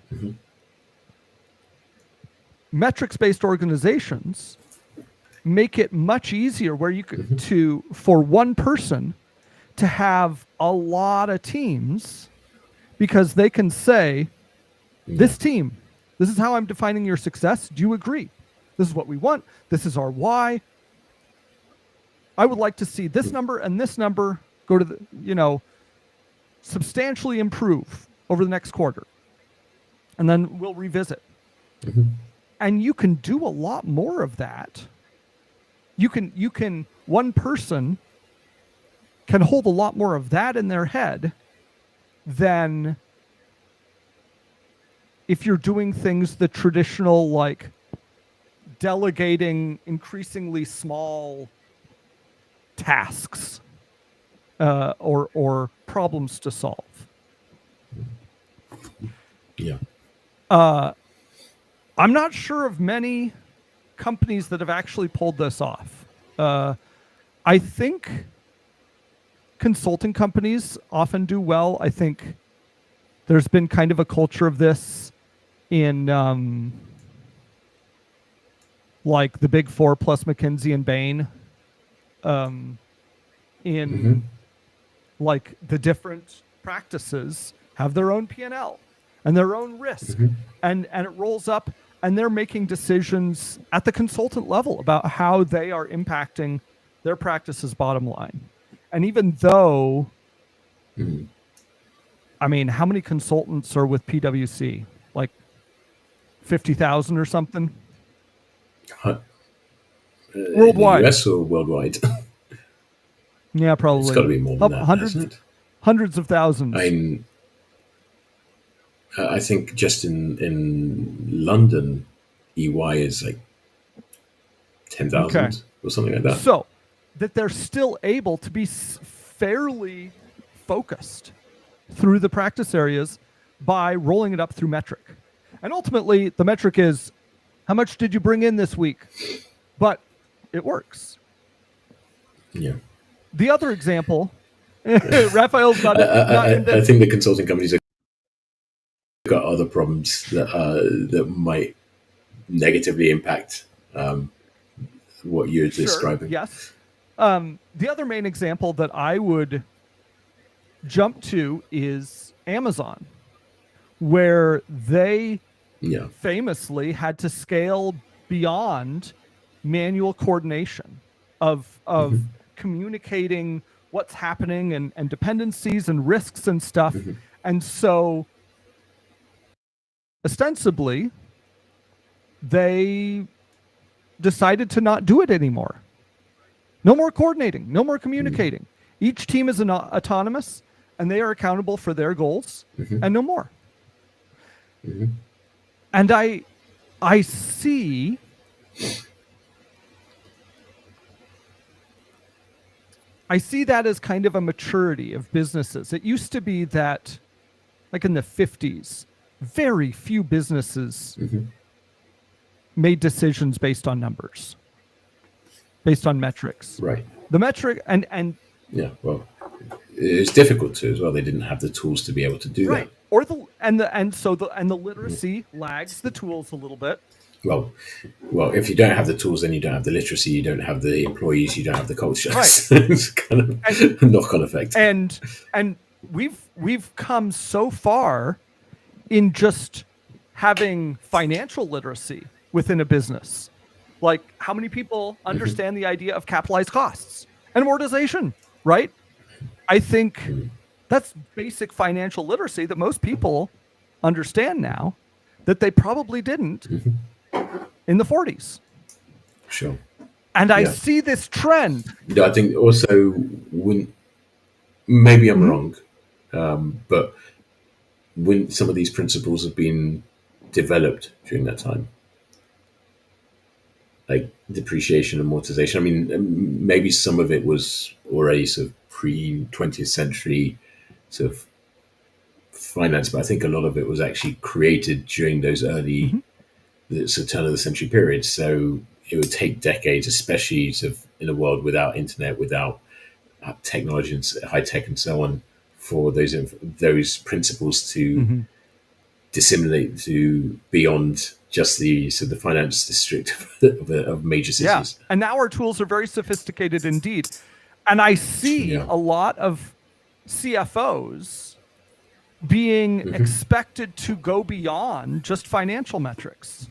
metrics-based organizations make it much easier where you could for one person to have a lot of teams, because they can say, this team, this is how I'm defining your success. Do you agree? This is what we want. This is our why. I would like to see this number and this number go to the, substantially improve over the next quarter. And then we'll revisit. And you can do a lot more of that. One person can hold a lot more of that in their head than if you're doing things the traditional, like delegating increasingly small tasks or problems to solve. Yeah. I'm not sure of many companies that have actually pulled this off. I think consulting companies often do well. I think there's been kind of a culture of this in like the Big Four plus McKinsey and Bain, like the different practices have their own P&L and their own risk, and it rolls up, and they're making decisions at the consultant level about how they are impacting their practice's bottom line. And even though, I mean, how many consultants are with PwC? Like 50,000 or something? Worldwide. In the US or worldwide? Yeah, probably. It's got to be more than that, hasn't it? Hundreds of thousands. I think just in London, EY is like 10,000 or something like that. So that they're still able to be fairly focused through the practice areas by rolling it up through metric. And ultimately, the metric is, how much did you bring in this week? But it works. Yeah. The other example, Raphael's not I think the consulting companies have got other problems that might negatively impact what you're describing. Yes. The other main example that I would jump to is Amazon, where they famously had to scale beyond manual coordination of communicating what's happening and dependencies and risks and stuff. And so ostensibly they decided to not do it anymore. No more coordinating, no more communicating. Each team is autonomous and they are accountable for their goals and no more. And I see that as kind of a maturity of businesses. It used to be that, like in the 50s, very few businesses made decisions based on numbers, based on metrics. Right. The metric and yeah, well, it's difficult to as well. They didn't have the tools to be able to do that. Or the literacy lags the tools a little bit. Well, if you don't have the tools, then you don't have the literacy, you don't have the employees, you don't have the culture. Right. It's kind of a knock-on effect. And we've come so far in just having financial literacy within a business. Like, how many people understand the idea of capitalized costs and amortization, right? I think that's basic financial literacy that most people understand now that they probably didn't in the 40s. Sure. And I see this trend. I think also, maybe I'm wrong, but when some of these principles have been developed during that time, like depreciation, amortization. I mean, maybe some of it was already sort of pre-20th century sort of finance, but I think a lot of it was actually created during those early, the sort of turn of the century period. So it would take decades, especially sort of in a world without internet, without technology and high tech and so on, for those principles to disseminate to beyond just the finance district of major cities. Yeah. And now our tools are very sophisticated indeed. And I see a lot of CFOs being expected to go beyond just financial metrics.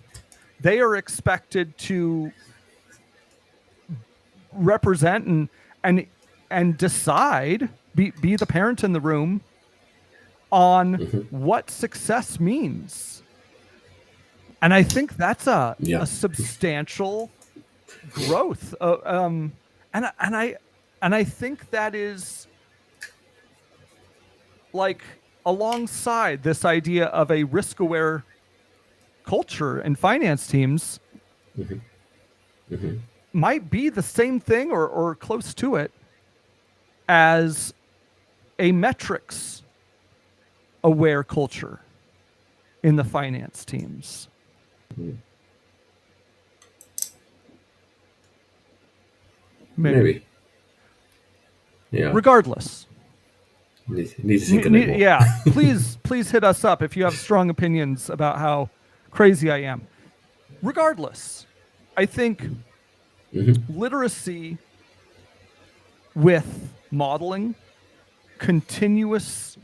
They are expected to represent and decide, be the parent in the room on what success means. And I think that's a substantial growth. And I think that is like alongside this idea of a risk-aware culture and finance teams might be the same thing or close to it as a metrics aware culture in the finance teams. Maybe. Yeah. Regardless. Need to think a little more. Yeah. Please hit us up if you have strong opinions about how crazy I am. Regardless, I think literacy with modeling, continuous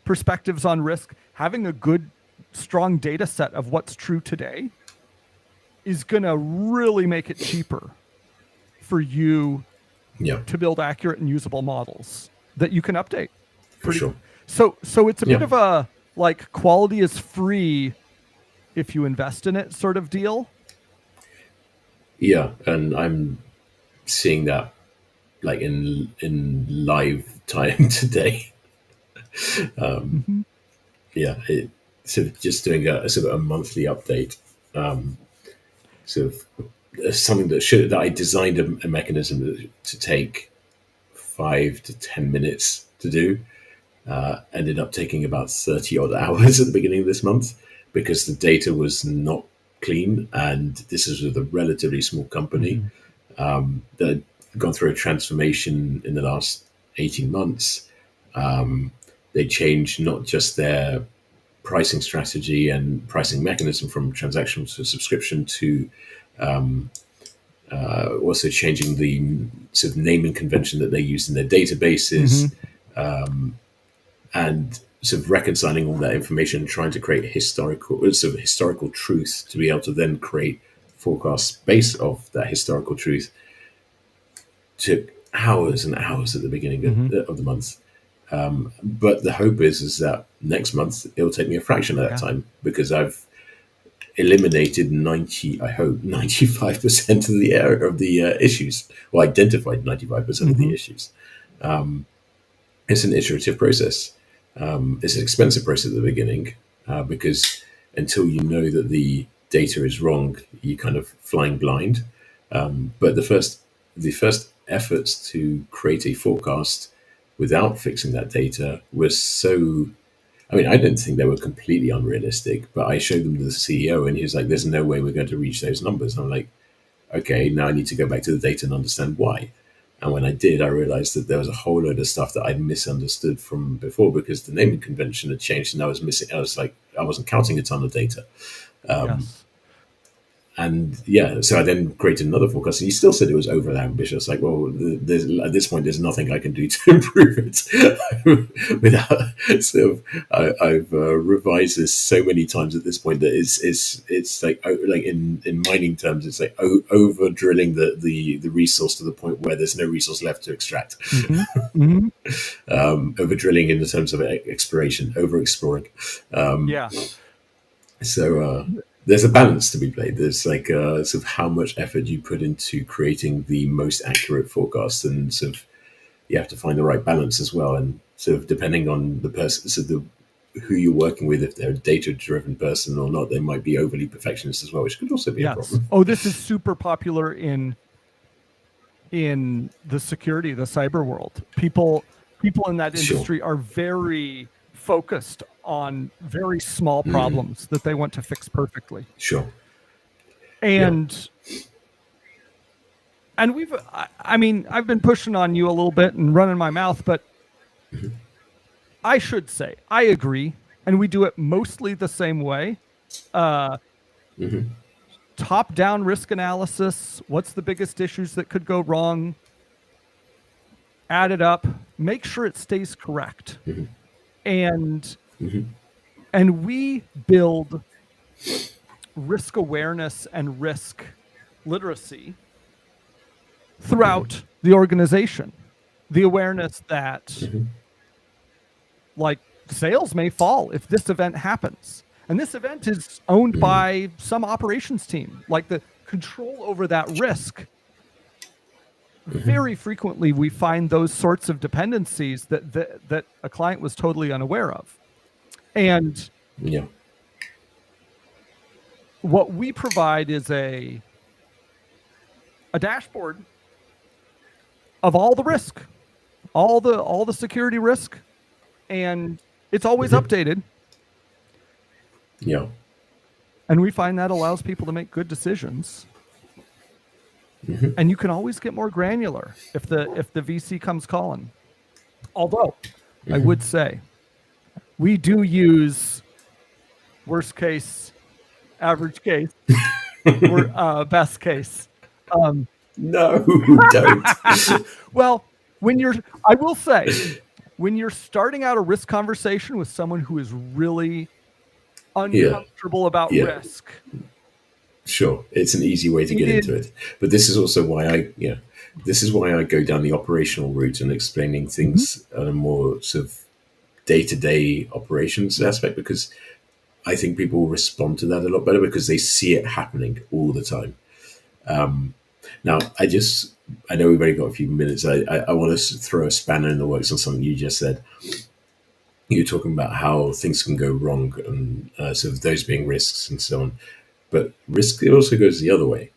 perspectives on risk, having a good, strong data set of what's true today is going to really make it cheaper for you to build accurate and usable models that you can update. For sure. So it's a bit of a like quality is free if you invest in it sort of deal. Yeah, and I'm seeing that like in live time today. Sort of just doing a sort of a monthly update. Sort of something that I designed a mechanism to take 5 to 10 minutes to do. Ended up taking about 30 odd hours at the beginning of this month because the data was not clean, and this is with a relatively small company that had gone through a transformation in the last 18 months. They changed not just their pricing strategy and pricing mechanism from transactional to subscription to also changing the sort of naming convention that they use in their databases. And sort of reconciling all that information and trying to create historical truth to be able to then create forecasts based off that historical truth took hours and hours at the beginning of the month. But the hope is that next month it'll take me a fraction of that time because I've eliminated 95% of the issues, or identified 95% of the issues. It's an iterative process. It's an expensive process at the beginning because until you know that the data is wrong, you're kind of flying blind. But the first efforts to create a forecast without fixing that data was so. I mean, I didn't think they were completely unrealistic, but I showed them to the CEO, and he was like, "There's no way we're going to reach those numbers." I'm like, "Okay, now I need to go back to the data and understand why." And when I did, I realized that there was a whole load of stuff that I'd misunderstood from before because the naming convention had changed and I was missing. I was like, I wasn't counting a ton of data. Yes. And yeah, so I then created another forecast. And he still said it was over ambitious. Like, well, at this point, there's nothing I can do to improve it. Without sort of, I've revised this so many times at this point that it's like in mining terms, it's like over drilling the resource to the point where there's no resource left to extract. Over drilling in the terms of exploration, over exploring. Yeah. So there's a balance to be played. There's like sort of how much effort you put into creating the most accurate forecast, and sort of you have to find the right balance as well. And sort of depending on the person, so who you're working with, if they're a data-driven person or not, they might be overly perfectionist as well, which could also be a problem. Oh, this is super popular in the security, the cyber world. People in that industry are very focused on very small problems that they want to fix perfectly. Sure. And I mean, I've been pushing on you a little bit and running my mouth, but I should say, I agree. And we do it mostly the same way. Top-down risk analysis. What's the biggest issues that could go wrong? Add it up. Make sure it stays correct. And we build risk awareness and risk literacy throughout the organization. The awareness that like sales may fall if this event happens. And this event is owned by some operations team. Like the control over that risk. Very frequently we find those sorts of dependencies that a client was totally unaware of. And what we provide is a dashboard of all the risk, all the security risk, and it's always updated. Yeah. And we find that allows people to make good decisions. And you can always get more granular if the VC comes calling. Although I would say we do use worst case, average case, or best case. No, don't. Well, I will say, when you're starting out a risk conversation with someone who is really uncomfortable about risk. Sure, it's an easy way to get into it. But this is also why I go down the operational route and explaining things on a more sort of day-to-day operations aspect, because I think people will respond to that a lot better because they see it happening all the time. Now, I know we've only got a few minutes. I want to throw a spanner in the works on something you just said. You're talking about how things can go wrong and sort of those being risks and so on. But risk also goes the other way.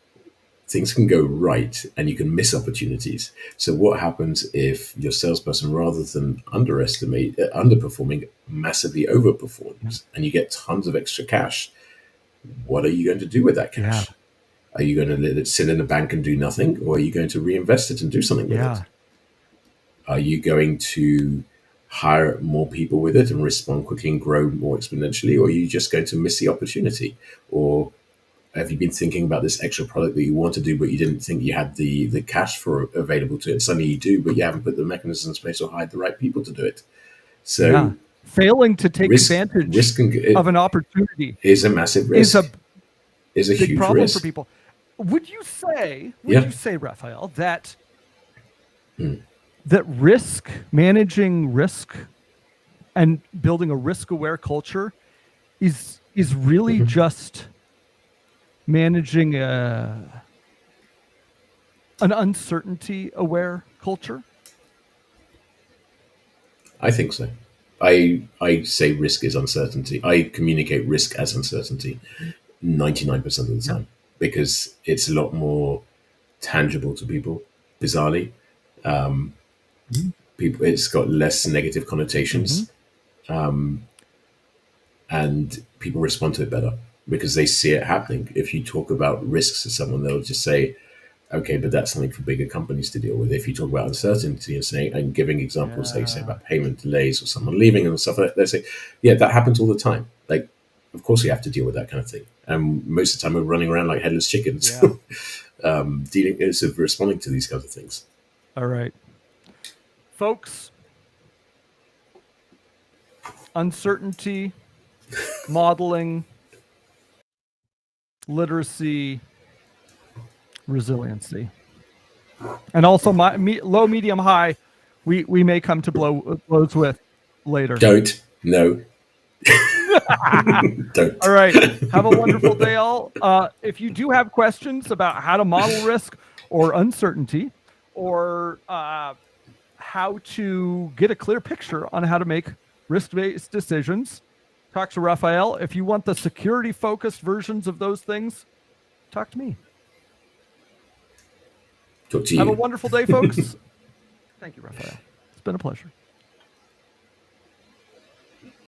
Things can go right and you can miss opportunities. So what happens if your salesperson, rather than underperforming, massively overperforms and you get tons of extra cash? What are you going to do with that cash? Are you going to let it sit in the bank and do nothing? Or are you going to reinvest it and do something with it? Are you going to hire more people with it and respond quickly and grow more exponentially? Or are you just going to miss the opportunity? Or have you been thinking about this extra product that you want to do, but you didn't think you had the cash for available to it? Suddenly you do, but you haven't put the mechanisms in place or hired the right people to do it. So failing to take advantage of an opportunity is a massive risk. Is a big huge problem risk for people. Would you say, Raphael, that managing risk and building a risk-aware culture is really just managing an uncertainty-aware culture? I think so. I say risk is uncertainty. I communicate risk as uncertainty 99% of the time because it's a lot more tangible to people, bizarrely. It's got less negative connotations, and people respond to it better because they see it happening. If you talk about risks to someone, they'll just say, Okay, but that's something for bigger companies to deal with. If you talk about uncertainty and saying and giving examples, like you say about payment delays or someone leaving and stuff like that, they say, yeah, that happens all the time. Like, of course, we have to deal with that kind of thing. And most of the time, we're running around like headless chickens, responding to these kinds of things. All right, folks. Uncertainty, modeling, literacy, resiliency, and also low, medium, high. We may come to blows with later. Don't. Don't. All right. Have a wonderful day, all. If you do have questions about how to model risk or uncertainty, or how to get a clear picture on how to make risk-based decisions, talk to Raphael. If you want the security-focused versions of those things, talk to me. Talk to you. Have a wonderful day, folks. Thank you, Raphael. It's been a pleasure.